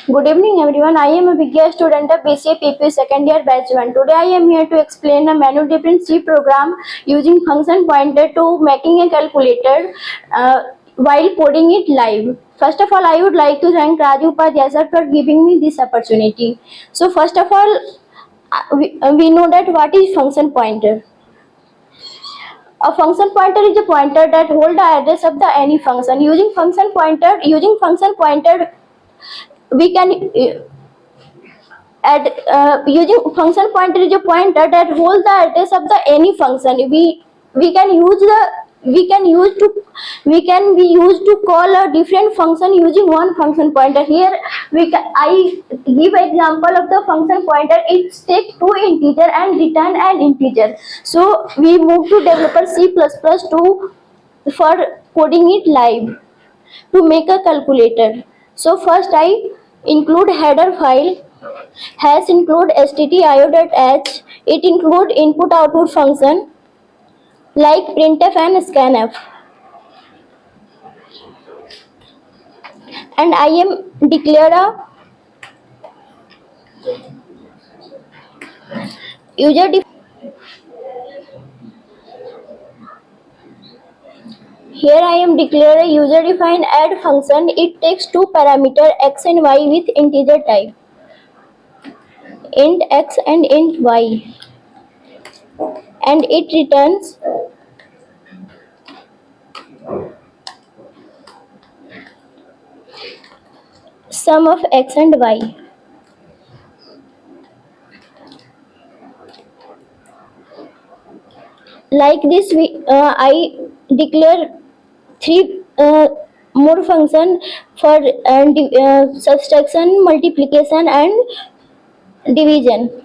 Good evening everyone. I am a Vigya student of BCA PP second year batch 1. Today I am here to explain a menu different C program using function pointer to making a calculator while coding it live. First of all, I would like to thank Raju Upadhyay sir for giving me this opportunity. So first of all, we know that what is function pointer. A function pointer is a pointer that holds the address of the any function. Using function pointer, we can using function pointer is a pointer that holds the address of the any function. We can use the we can be used to call a different function using one function pointer. Here I give example of the function pointer. It takes two integer and return an integer. So we move to developer C++ to for coding it live to make a calculator. So first I include header file, has include stdio.h. It include input output function like printf and scanf. And I am declare a user Here I am declare a user defined add function. It takes two parameter x and y with integer type, int x and int y, and it returns sum of x and y. Like this, I declare three more function for subtraction, multiplication, and division.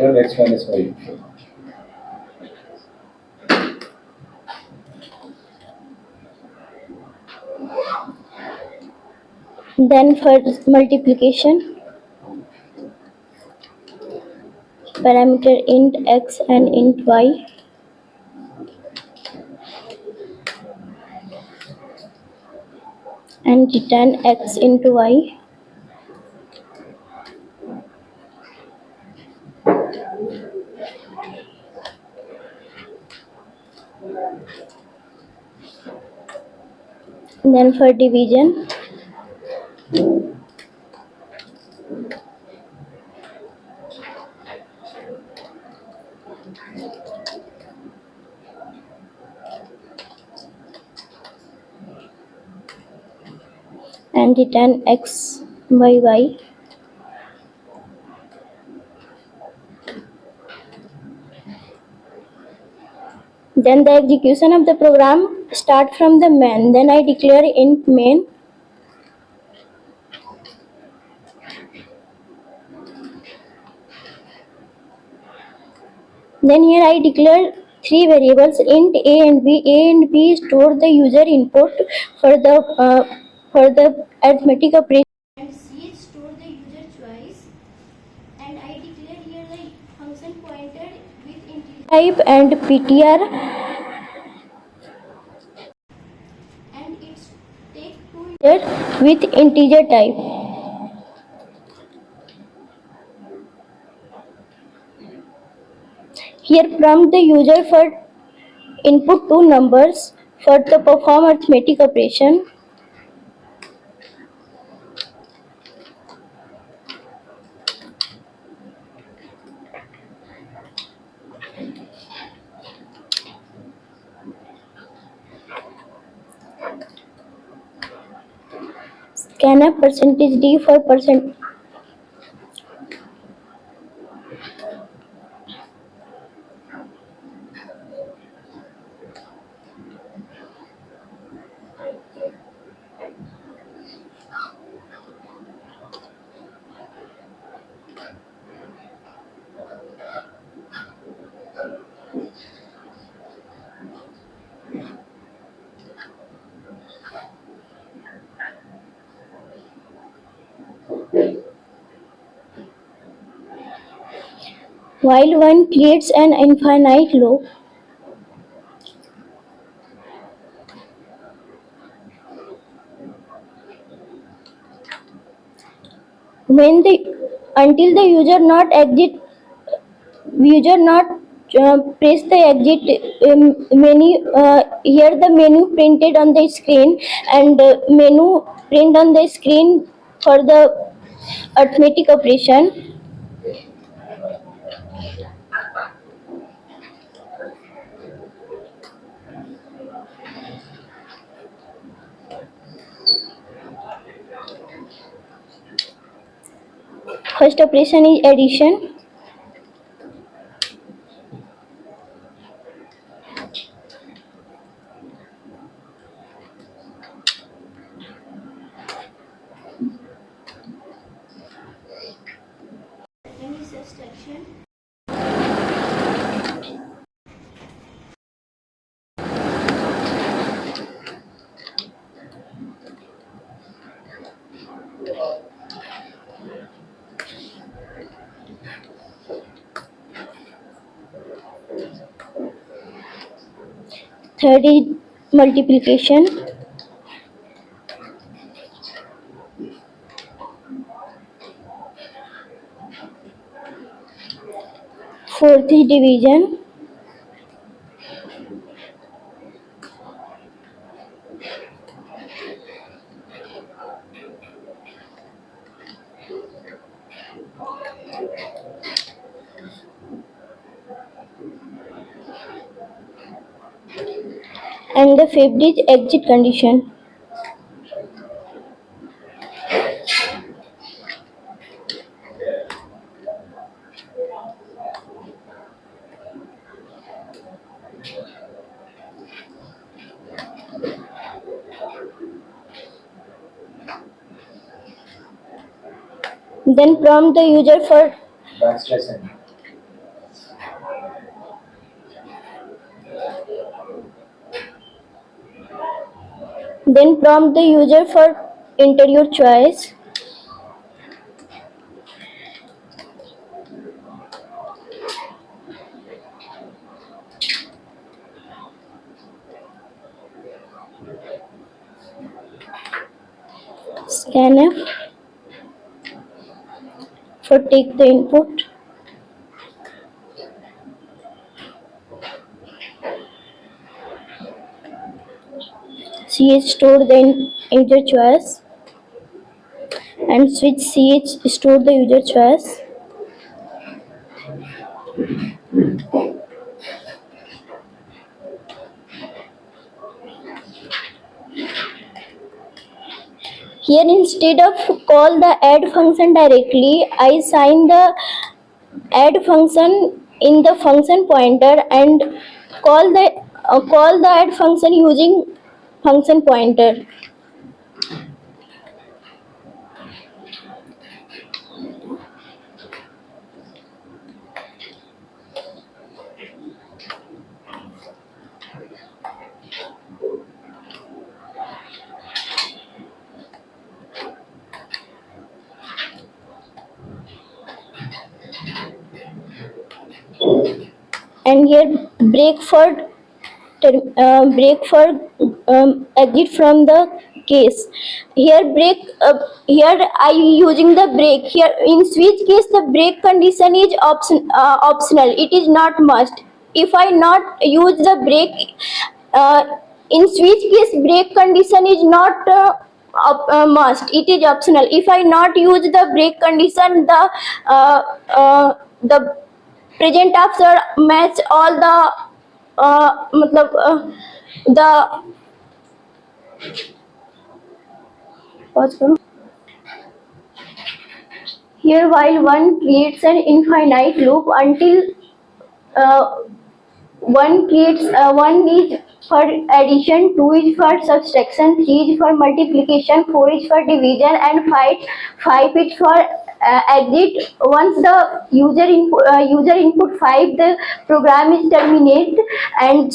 X minus y. Then for multiplication, parameter int x and int y, and return x into y. Then for division, and return x by y. Then the execution of the program start from the main. Then I declare int main. Then here I declare three variables int a and b. A and b store the user input for the arithmetic operation. And c store the user choice. And I declare here the function pointer with integer type and ptr. And it's take two integer with integer type. Here prompt the user for input two numbers for the perform arithmetic operation. Scanf %d for percent. while 1 creates an infinite loop. When the until the user not press the exit menu, here the menu printed on the screen, and menu print on the screen for the arithmetic operation. First operation is addition. Second is subtraction. Third is multiplication. Fourth is division. And the fifth is exit condition. Then prompt the user for Backslash n. enter your choice. Scanf for take the input. CH store the user choice, and switch CH store the user choice. Here, instead of call the add function directly, I assign the add function in the function pointer and call the add function using function pointer. And here break for exit from the case. Here I using the break. Here in switch case the break condition is optional. It is not must. If I not use the break in switch case, break condition is not must. It is optional. If I not use the break condition, the present after match all the the pause करो. Here while 1 creates an infinite loop until 1 is for addition, 2 is for subtraction, 3 is for multiplication, 4 is for division, and 5 is for exit. Once the user input 5, the program is terminated, and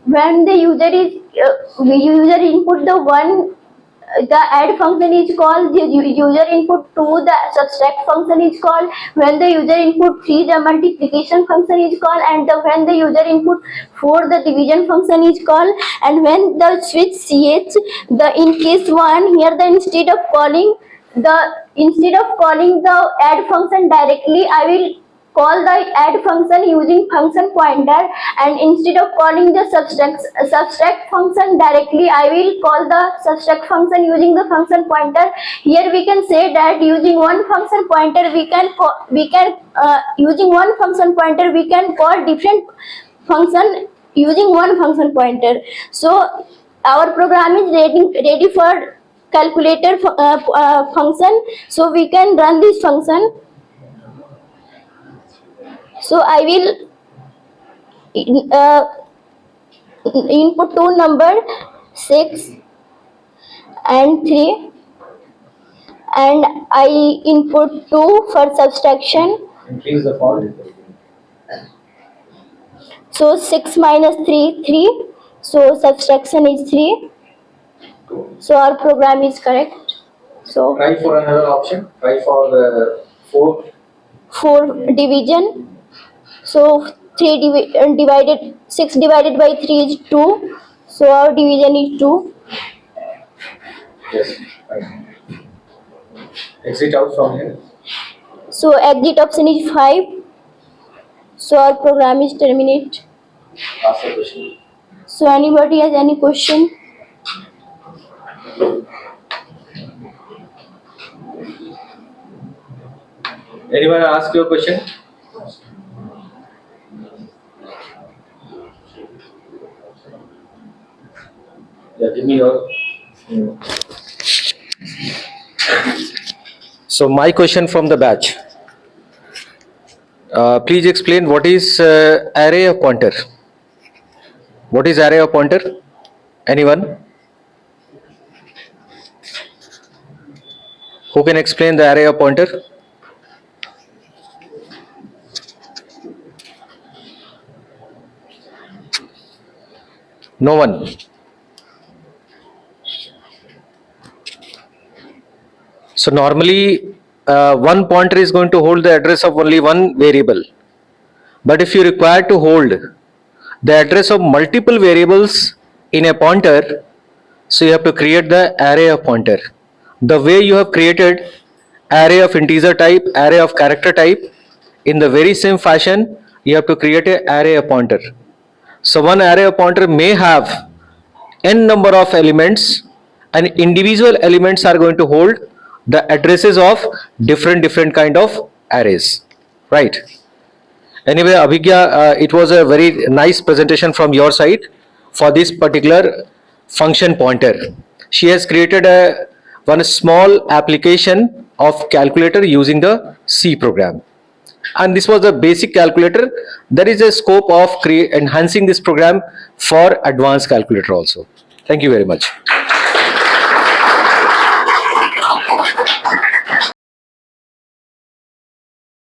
when the user input the 1, the add function is called, the user input 2, the subtract function is called, when the user input 3, the multiplication function is called, and when the user input 4, the division function is called. And when the switch ch, the in case 1, here the instead of calling the add function directly, I will call the add function using function pointer, and instead of calling the subtract function directly, I will call the subtract function using the function pointer. Here we can say that using one function pointer we can call different function using one function pointer. So our program is ready for calculator function, so we can run this function. So I will input two number 6 and 3, and I input 2 for subtraction. Increase the font. So 6 minus 3, 3. So subtraction is 3. So our program is correct. So Try for another option. Try for the 4. division. So 6 divided by 3 is 2. So our division is 2. Yes. Fine. Exit out from here. So exit option is 5. So our program is terminate. Ask the question. So anybody has any question? Anyone ask your question? Yeah, give me your. So my question from the batch. Please explain what is array of pointer. What is array of pointer? Anyone? Who can explain the array of pointer? No one. So normally one pointer is going to hold the address of only one variable. But if you require to hold the address of multiple variables in a pointer, so you have to create the array of pointer. The way you have created array of integer type, array of character type, in the very same fashion you have to create an array of pointer. So one array of pointer may have n number of elements, and individual elements are going to hold the addresses of different kind of arrays, right? Anyway, Abhigya, it was a very nice presentation from your side for this particular function pointer. She has created one small application of calculator using the C program, and this was the basic calculator. There is a scope of enhancing this program for advanced calculator also. Thank you very much.